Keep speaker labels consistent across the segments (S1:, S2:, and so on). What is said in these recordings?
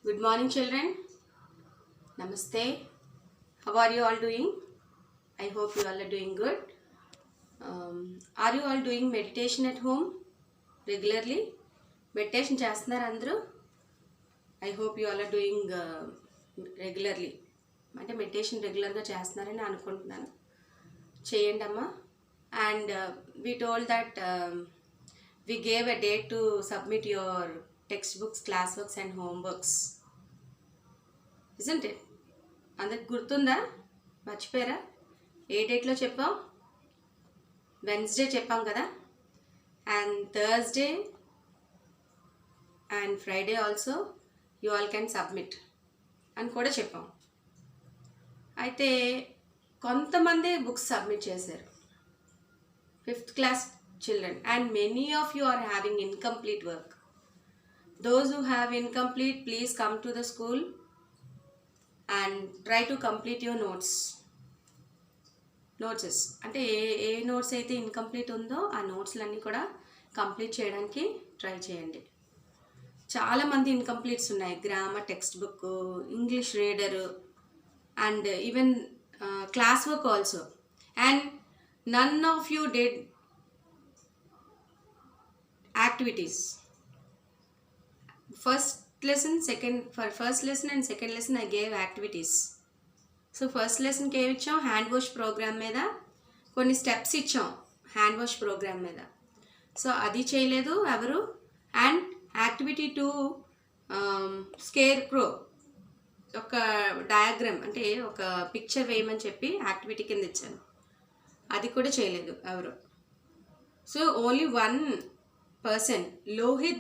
S1: Good morning, children. Namaste. How are you all doing? I hope you all are doing good. Are you all doing meditation at home regularly? Meditation చేస్తున్నారు అందరూ? I hope you all are doing regularly. అంటే meditation రెగ్యులర్గా చేస్తున్నారని అనుకుంటున్నాను. చేయండి అమ్మా. And we told that we gave a date to submit your textbooks, classworks and homeworks. Isn't it? అందరికి గుర్తుందా? మర్చిపోయారా? ఏ డేట్లో చెప్పాం? వెన్స్డే చెప్పాం కదా. And Thursday and Friday also you all can submit అని కూడా చెప్పాం. అయితే కొంతమంది బుక్స్ సబ్మిట్ చేశారు, 5th class children, and many of you are having incomplete work. Those who have incomplete, please come to the school and try to complete your notes. అంటే ఏ notes అయితే incomplete ఉందో ఆ నోట్స్లన్నీ కూడా కంప్లీట్ చేయడానికి try చేయండి. చాలామంది incompletes ఉన్నాయి. Grammar text book, English reader and even class work also. And none of you did activities. First lesson and second lesson I gave activities. So first lesson కి ఏమి ఇచ్చాం? హ్యాండ్ వాష్ ప్రోగ్రామ్ మీద కొన్ని steps ఇచ్చాం, hand wash programme మీద. So అది చేయలేదు ఎవరు. అండ్ యాక్టివిటీ 2 స్కేర్ క్రో, ఒక డయాగ్రామ్ అంటే ఒక పిక్చర్ వేయమని చెప్పి యాక్టివిటీ కింద ఇచ్చాను, అది కూడా చేయలేదు ఎవరు. So only 1 person, Lohit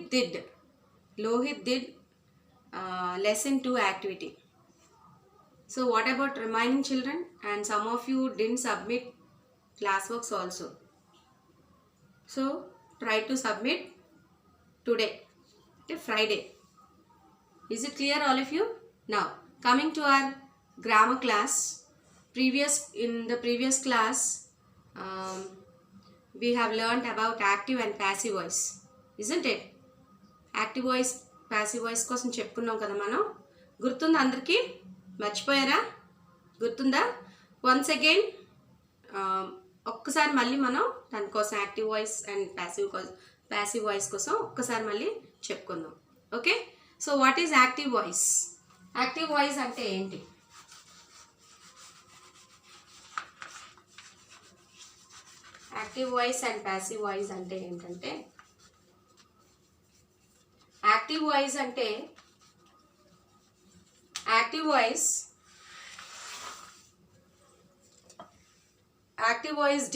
S1: did lesson 2 activity. So what about remaining children? And some of you didn't submit classworks also. So try to submit today, Friday. Is it clear all of you? Now coming to our grammar class. In the previous class we have learned about active and passive voice, isn't it? Active voice, passive voice కోసం చెప్పుకున్నాం కదా మనం. గుర్తుందా అందరికీ? మర్చిపోయారా? గుర్తుందా? Once again ఒక్కసారి మళ్ళీ మనం దానికోసం active voice and passive voice కోసం ఒక్కసారి మళ్ళీ చెప్పుకుందాం. Okay, so what is active voice? Active voice అంటే ఏంటి? Active voice and passive voice అంటే ఏంటంటే, active voice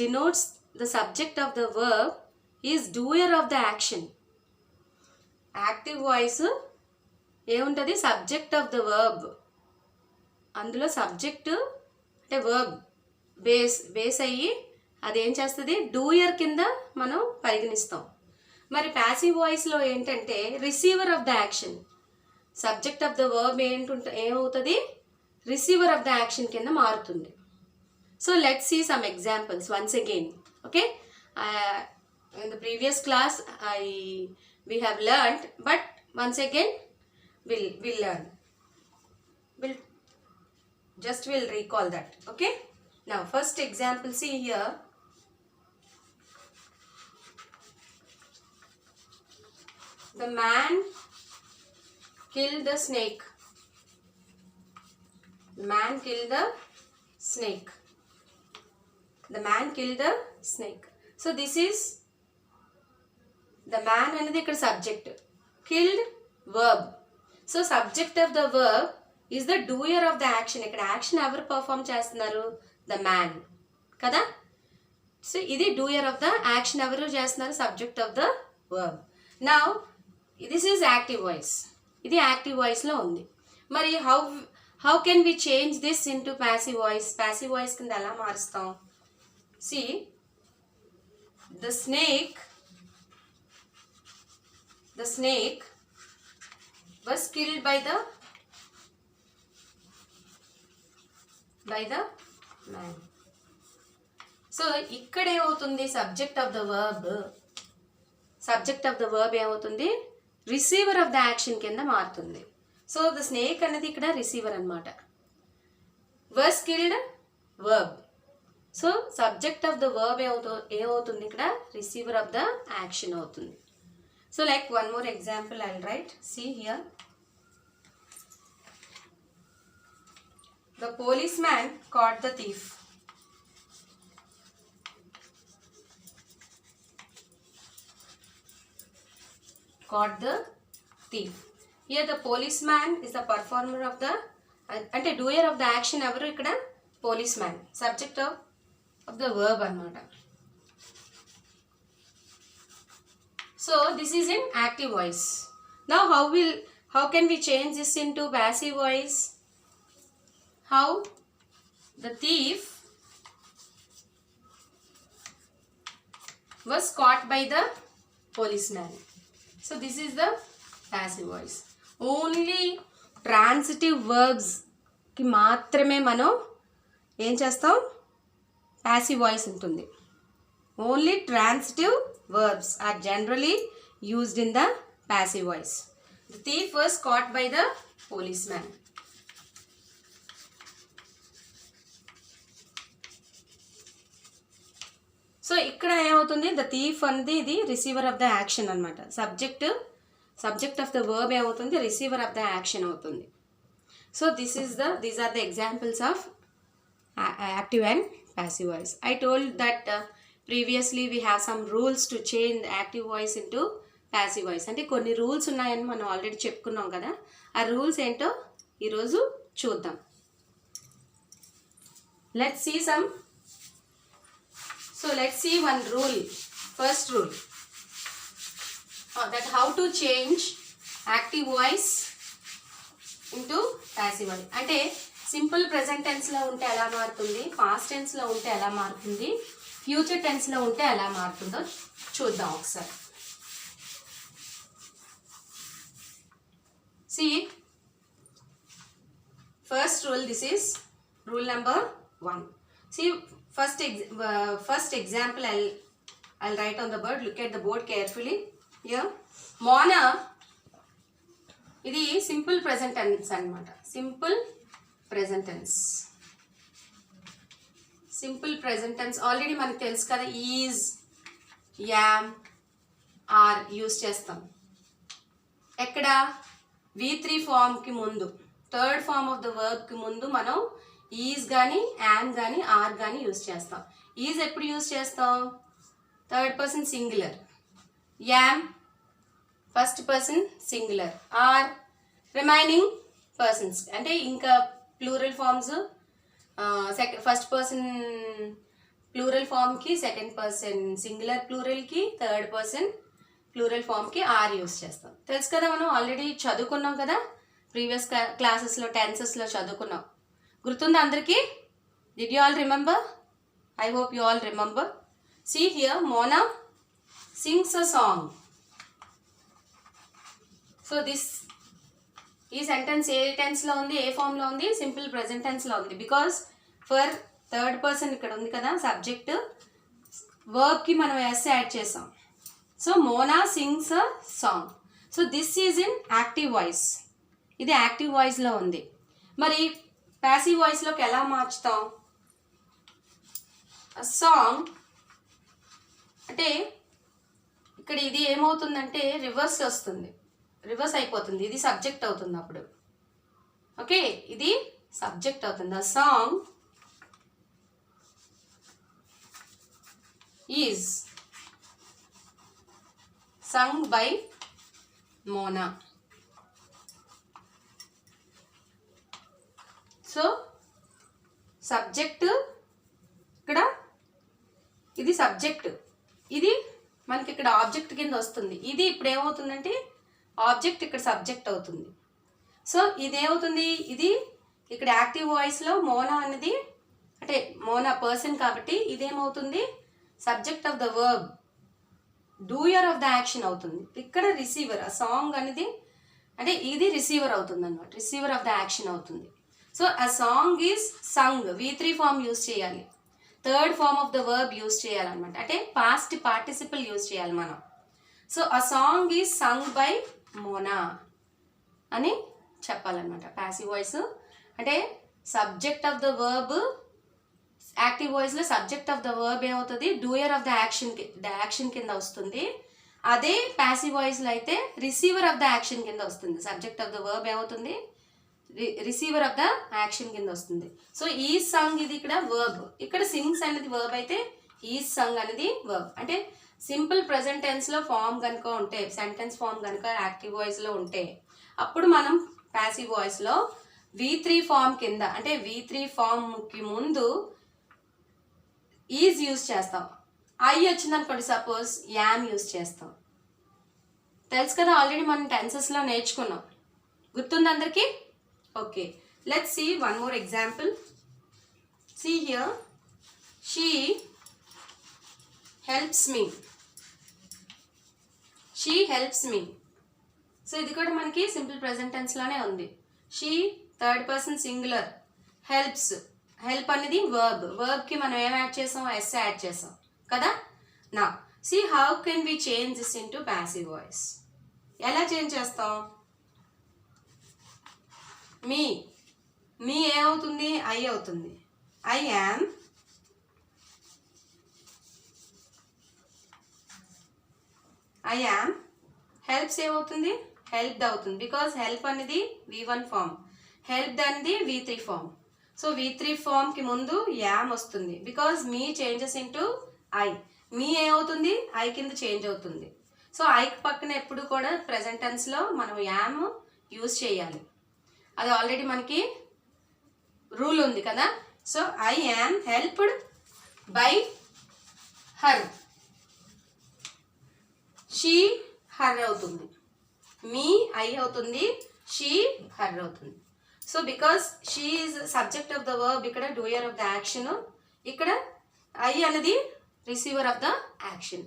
S1: denotes the subject of the verb is doer of the action. Active voice ఏముంటుంది? Subject of the verb. అందులో subject అంటే verb base అయ్యి అదేం చేస్తుంది? డూయర్ కింద మనం పరిగణిస్తాం. మరి ప్యాసివ్ వాయిస్లో ఏంటంటే receiver of the action. Subject of the verb ఏమవుతుంది? రిసీవర్ ఆఫ్ ద యాక్షన్ కింద మారుతుంది. So let's see some examples once again. Okay, in the previous class we have learned, but once again we'll learn. We'll recall that. Okay, now first example, see here. The man killed the snake. The man killed the snake. So this is the man అనేది ఇక్కడ subject, killed verb. So subject of the verb is the doer of the action. ఇక్కడ action ఎవరు perform చేస్తున్నారు? the man కదా. So ఇది doer of the action ఎవరు చేస్తున్నారు? Subject of the verb. Now this is active voice. ఇది active వాయిస్లో ఉంది. మరి how can we change this into passive voice? passive voice కింద ఎలా మారుస్తాం? See, the snake was killed by the man. So ఇక్కడ ఏమవుతుంది? సబ్జెక్ట్ ఆఫ్ ద వర్బ్ ఏమవుతుంది? రిసీవర్ ఆఫ్ ద యాక్షన్ కింద మారుతుంది. సో ద స్నేక్ అనేది ఇక్కడ రిసీవర్ అనమాట. Was killed verb. So subject of the verb ఏమవుతుంది ఇక్కడ, రిసీవర్ ఆఫ్ ద యాక్షన్ అవుతుంది. So like one more example I will write. See here, the policeman caught the thief. Caught the thief. Here the policeman is the performer of the అంటే doer of the action ఎవరు ఇక్కడ, policeman. Subject of the verb అన్నమాట. So this is in active voice. Now how can we change this into passive voice? How? The thief was caught by the policeman. So this is the passive voice. Only transitive verbs కి మాత్రమే మనం ఏం చేస్తాం, passive voice ఉంటుంది. Only transitive verbs are generally used in the passive voice. The thief was caught by the policeman. So ఇక్కడ ఏమవుతుంది, the thief అనేది ఇది రిసీవర్ ఆఫ్ ద యాక్షన్ అనమాట. సబ్జెక్ట్ ఆఫ్ ద వర్బ్ ఏమవుతుంది, రిసీవర్ ఆఫ్ ద యాక్షన్ అవుతుంది. So these are the examples of active and passive voice. I told that previously we have some rules to change the active voice into passive voice. అంటే కొన్ని rules ఉన్నాయని మనం already చెప్పుకున్నాం కదా, ఆ rules ఏంటో ఈరోజు చూద్దాం. Let's see some. So let's see one rule. First rule, that how to change active voice into passive voice. అంటే సింపుల్ ప్రెజెంట్ టెన్స్ లో ఉంటే ఎలా మారుతుంది, పాస్ట్ టెన్స్ లో ఉంటే ఎలా మారుతుంది, ఫ్యూచర్ టెన్స్ లో ఉంటే ఎలా మారుతుందో చూద్దాం ఒకసారి. See, first rule, this is rule number 1. See, first example I'll write on the board. Look at the board carefully. Here, Mona, ఇది సింపుల్ ప్రెజెంట్ టెన్స్ అన్నమాట. Simple present tense. Simple present tense already మనకు తెలుసు కదా, is, yam, are use చేస్తాం. ఎక్కడ, V3 ఫామ్కి ముందు, third form of the వర్బ్కి ముందు మనం ఈజ్ కానీ, యామ్ కానీ, ఆర్ కానీ యూజ్ చేస్తాం. ఈజ్ ఎప్పుడు యూజ్ చేస్తాం, third person singular. Am first person singular. Are remaining persons, అంటే ఇంకా plural forms, first person plural ఫామ్కి, సెకండ్ పర్సన్ సింగులర్ ప్లూరల్కి, థర్డ్ పర్సన్ ప్లూరల్ ఫామ్కి ఆర్ యూజ్ చేస్తాం. తెలుసు కదా, మనం ఆల్రెడీ చదువుకున్నాం కదా, ప్రీవియస్ క్లాసెస్లో టెన్సెస్లో చదువుకున్నాం. గుర్తుందా అందరికీ? Did you all remember? I hope you all remember. See here, Mona sings a song. So this ఈ సెంటెన్స్ ఏ టెన్స్లో ఉంది, ఏ ఫామ్లో ఉంది, సింపుల్ ప్రెజెంట్ టెన్స్లో ఉంది. బికాస్ ఫర్ థర్డ్ పర్సన్ ఇక్కడ ఉంది కదా సబ్జెక్ట్, వర్బ్కి మనం ఎస్ యాడ్ చేసాం. So Mona sings a song. So this is in active voice. ఇది యాక్టివ్ వాయిస్లో ఉంది. మరి ప్యాసివ్ వాయిస్లోకి ఎలా మార్చుతాం? సాంగ్ అంటే ఇక్కడ ఇది ఏమవుతుందంటే రివర్స్ వస్తుంది, రివర్స్ అయిపోతుంది. ఇది సబ్జెక్ట్ అవుతుంది అప్పుడు. ఓకే, ఇది సబ్జెక్ట్ అవుతుంది. ఆ song is sung by Mona. So subject ఇక్కడ, ఇది సబ్జెక్ట్, ఇది మనకి ఇక్కడ ఆబ్జెక్ట్ కింద వస్తుంది. ఇది ఇప్పుడు ఏమవుతుందంటే ఆబ్జెక్ట్ ఇక్కడ సబ్జెక్ట్ అవుతుంది. సో ఇదేమవుతుంది, ఇది ఇక్కడ యాక్టివ్ వాయిస్లో మోనా అనేది అంటే మోనా పర్సన్ కాబట్టి ఇదేమవుతుంది subject of the verb, doer of the action అవుతుంది. ఇక్కడ రిసీవర్, ఆ సాంగ్ అనేది అంటే ఇది రిసీవర్ అవుతుంది అన్నమాట, రిసీవర్ ఆఫ్ ద యాక్షన్ అవుతుంది. సో ఆ song is sung, V3 form use చేయాలి, third form of the verb use చేయాలన్నమాట, అంటే పాస్ట్ పార్టిసిపల్ యూజ్ చేయాలి మనం. సో ఆ song is sung by Mona అని చెప్పాలన్నమాట. ప్యాసివ్ వాయిస్ అంటే subject of the verb, active వాయిస్లో సబ్జెక్ట్ ఆఫ్ ద వర్బ్ ఏమవుతుంది, డూయర్ ఆఫ్ ద యాక్షన్ కింద వస్తుంది. అదే ప్యాసివ్ వాయిస్లో అయితే రిసీవర్ ఆఫ్ ద యాక్షన్ కింద వస్తుంది. సబ్జెక్ట్ ఆఫ్ ద వర్బ్ ఏమవుతుంది, రిసీవర్ ఆఫ్ ద యాక్షన్ కింద వస్తుంది. సో ఈ సంగ్ ఇది ఇక్కడ వర్బ్, ఇక్కడ సింగ్స్ అనేది వర్బ్ అయితే ఈ సంగ్ అనేది వర్బ్. అంటే సింపుల్ ప్రెజెంట్ టెన్స్లో ఫామ్ కనుక ఉంటే, సెంటెన్స్ ఫామ్ కనుక యాక్టివ్ వాయిస్లో ఉంటే, అప్పుడు మనం ప్యాసివ్ వాయిస్లో V3 ఫామ్ కింద, అంటే V3 ఫామ్కి ముందు ఈజ్ యూజ్ చేస్తాం. ఐ వచ్చిందనుకోండి సపోజ్ యామ్ యూజ్ చేస్తాం. తెలుసు కదా, ఆల్రెడీ మనం టెన్సెస్లో నేర్చుకున్నాం. గుర్తుంది అందరికీ? Okay, let's see one more example. See here, she helps me. She helps me. So ఇది కూడా మనకి సింపుల్ ప్రెజెంట్ టెన్స్లోనే ఉంది. She third person singular, helps, help అనేది వర్బ్, వర్బ్కి మనం ఏం యాడ్ చేసాం, ఎస్ యాడ్ చేసాం కదా. నా see how can we change this into passive voice. ఎలా చేంజ్ చేస్తాం? మీ, మీ ఏమవుతుంది, ఐ అవుతుంది. ఐ యామ్ హెల్ప్స్ ఏమవుతుంది, హెల్ప్డ్ అవుతుంది. బికాస్ హెల్ప్ అనేది V1 ఫామ్, హెల్ప్డ్ అనేది V3 ఫామ్. సో V3 ఫామ్కి ముందు యామ్ వస్తుంది. Because me changes into I, me ఏమవుతుంది, ఐ కింద చేంజ్ అవుతుంది. సో ఐకి పక్కన ఎప్పుడు కూడా ప్రెజెంట్ టెన్స్లో మనం యామ్ యూజ్ చేయాలి. అది ఆల్రెడీ మనకి రూల్ ఉంది కదా. So I am helped by her, she her అవుతుంది. మీ ఐ అవుతుంది, షీ హర్ అవుతుంది. So because she is subject of the verb, ఇక్కడ డూయర్ ఆఫ్ ద యాక్షన్, ఇక్కడ ఐ అనేది రిసీవర్ ఆఫ్ ద యాక్షన్.